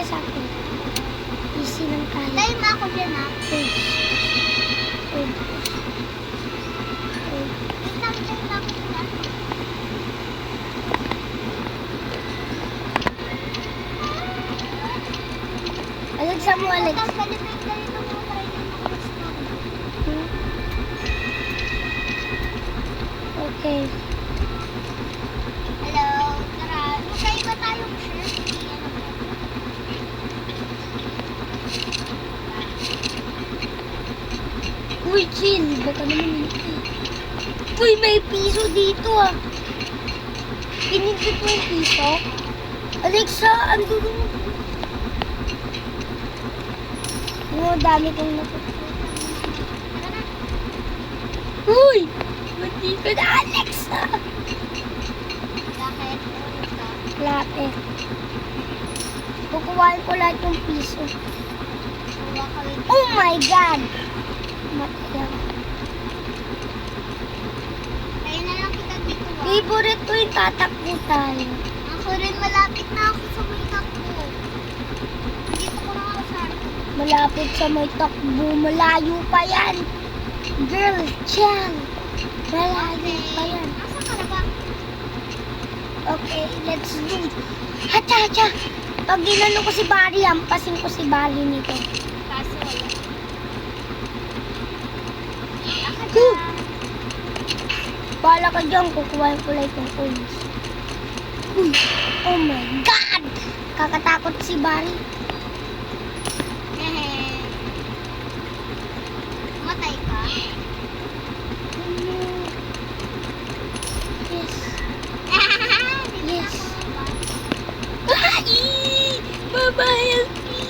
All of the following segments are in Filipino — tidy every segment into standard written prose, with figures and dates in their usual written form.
sa akin. Easy lang tayo. Tayo mo ako dyan ha. Push. Push. Wait lang, tayo mo ako dyan. Alexa mo, Alex. Ganito mo tayo ng gusto. Okay. Hello, tara. Magkaiba tayong shirt. Uy, chill. Baka naman Uy, may piso dito ah. Pinindot mo yung piso? Alexa, andun mo. Oo, dami kong natutunan. Uy! Mati ka na, Alexa! Bakit? Lapit. Kukuhain ko lahat yung piso. Kuha ka rin. Oh my God! Matiyang. Kaya na lang kita dito ha. Favorite ko yung tatakbo tayo. Ako rin malapit na ako sa may takbo. Dito ko na ako sa akin. Malapit sa may takbo. Malayo pa yan. Girl, chill. Malayo pa yan. Asa ka na ba? Okay, let's do it. Hacha, hacha. Pag ginano ko si Barry, hampasin ko si Barry nito. Kaso wala. Huh. Bala ka dyan, kukuhain ko lang itong coins. Uy, oh my God! Kakatakot si Barry. Matay ka? Yes. Dito Yes. na ako. Ay! Mama, help me!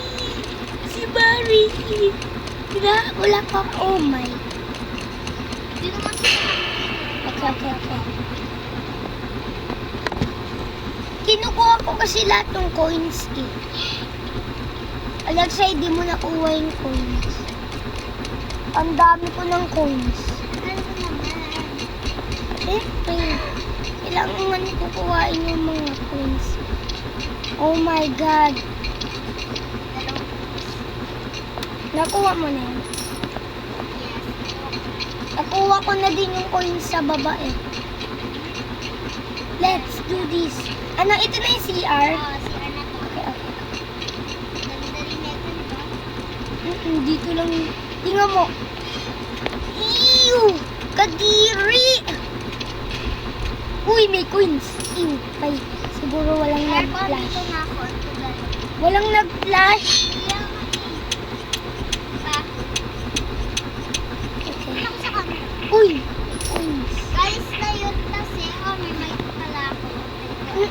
Si Barry! Pinakula ko. Oh my. Dito naman kita. Okay. Kinukuha ko kasi lahat ng coins eh. Alexa, hindi mo nakuha yung coins. Ang dami ko ng coins. Ano naman? Kailangan kukuhain yung mga coins. Oh my God. Nakuha mo na yun. Nakuha ko na din yung coins sa baba eh. Let's do this. Ano, ito na yung CR? Oo, sira na to. Okay. Dali-dali na ito, di ba? Dito lang. Tingnan mo. Ew! Kadiri! Uy, may coins. Ew, may. Siguro walang Aircon, nag-flash. dito na ako. Ito dali. Walang nag-flash. Kaya nga eh. Okay. Ano ko sa camera? Uy, coins. Guys, na yun kasi. Oh, may mic pala ako.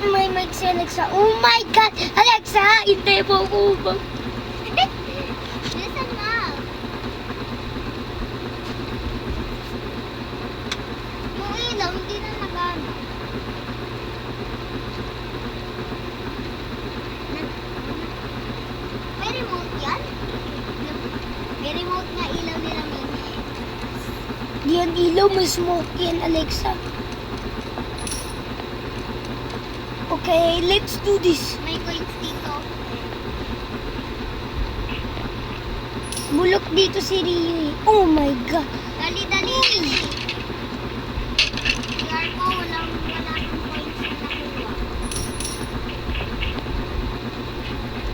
May mic si Alexa. Oh my God! Alexa, hintay mo ko. Listen na. Yung ilaw, hindi na nagana. May remote yan? May remote na ilaw nila Mimi. Yan ilaw, may smoke yan, Alexa. Okay, let's do this. May coins dito. Bulok dito si Rio. Oh my God. Dali, dali. QR ko, wala akong coins na nakuha.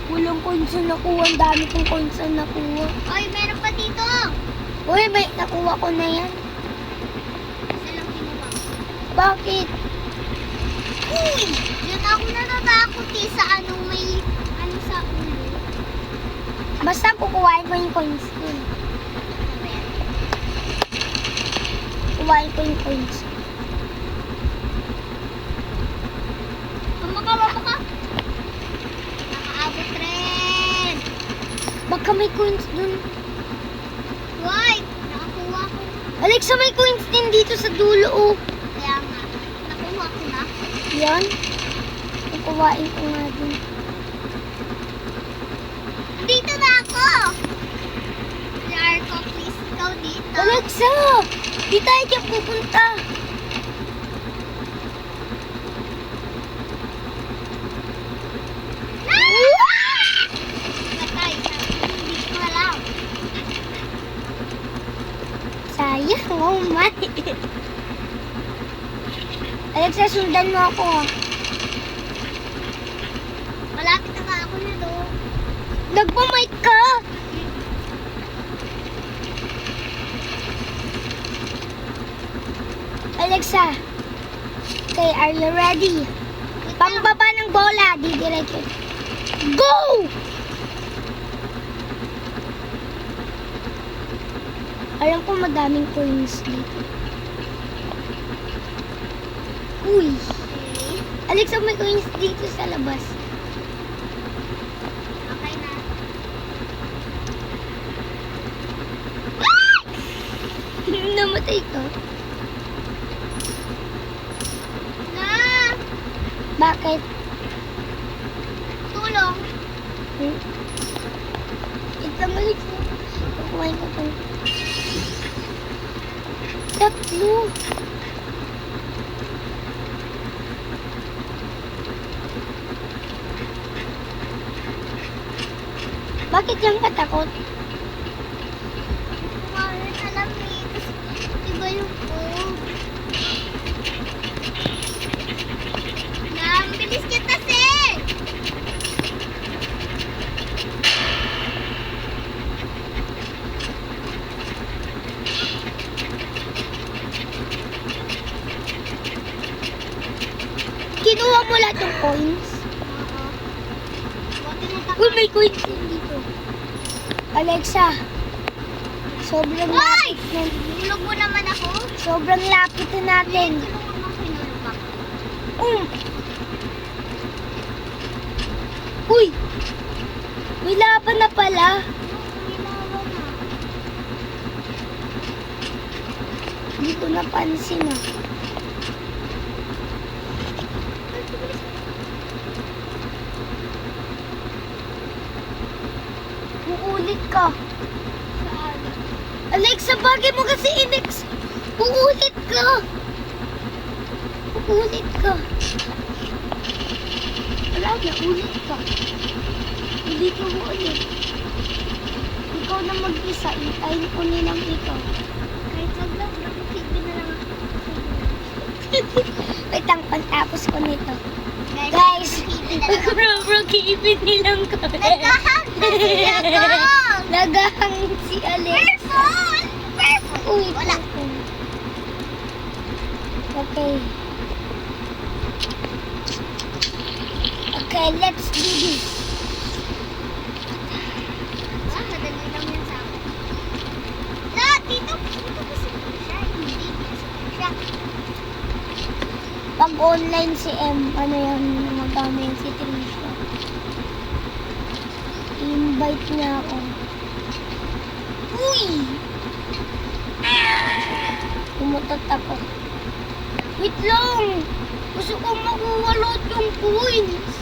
Walang coins na nakuha. Ang dami kong coins na nakuha. Oy, meron pa dito. Uy, may nakuha ko na yan. Isa lang kinuha. Bakit? Uy! Yun ako natatakot eh sa anong may ano sa ulo. Basta kukuhain ko yung coins dun. Kukuhain ko yung coins. Mama ka. Nakaabot rin. Baka may coins dun. Why? Nakakuha ko na. Alexa, may coins din dito sa dulo. Oh. Kaya nga. Nakuha ko na. Yan. Kukuhain ko nga dun. Dito na ako. QR ko, please. Ikaw dito. Alexa! Di tayo dyan pupunta. Ah! naman. Alexa, sundan mo ako. Malapit na ako na doon. Nagpa-mic ka. Alexa. Okay, are you ready? Pambaba ng bola. Didiretso. Go! Alam ko madaming coins dito. Uy! Alexa, may coins dito sa labas. Okay na. Namatay ka? Na! Bakit? Tulong. Ito Alexa. Kukuhain ko ito. Tatlo. Bakit lang katakot? Kumain alam eh. Iba yung food. Na, bilis ka kasi! Kinuha mo lahat ng coins? Oo. Buti na Uy, may coins din dito. Alexa, sobrang Ay! lapit na. Nilog mo naman ako? Sobrang lapit na natin. Tulungan mo ako, nilog ako. Uy! May laban na pala. Nilawan na. Hindi ko napansin ah. Uulit ka. Saan? Alexa, bagay mo kasi inex. Uulit ka. Uulit ka. Wala na, ulit ka. Ulit ka mo ulit. Ikaw na mag-isa. Intayin ko nilang ikaw. Kahit saglit, nakikita na lang ako. Wait lang, pantapos ko nito. Guys, Guys, nakikita na lang ako. mag-bro-keepin nilang kami. Nagkahang na siya ko! Nagahang si Alex. Purple! Purple! Uy, Wala. Okay. Okay, let's do this. Ah, madali lang yan sa akin. Na, dito kasi siya. Hindi kasi siya. Pag online si M, ano yan, magkano yan si Trisha. I-invite niya ako. Uy! Pumutot ako. Wait lang! Gusto kong makuha lahat yung coins.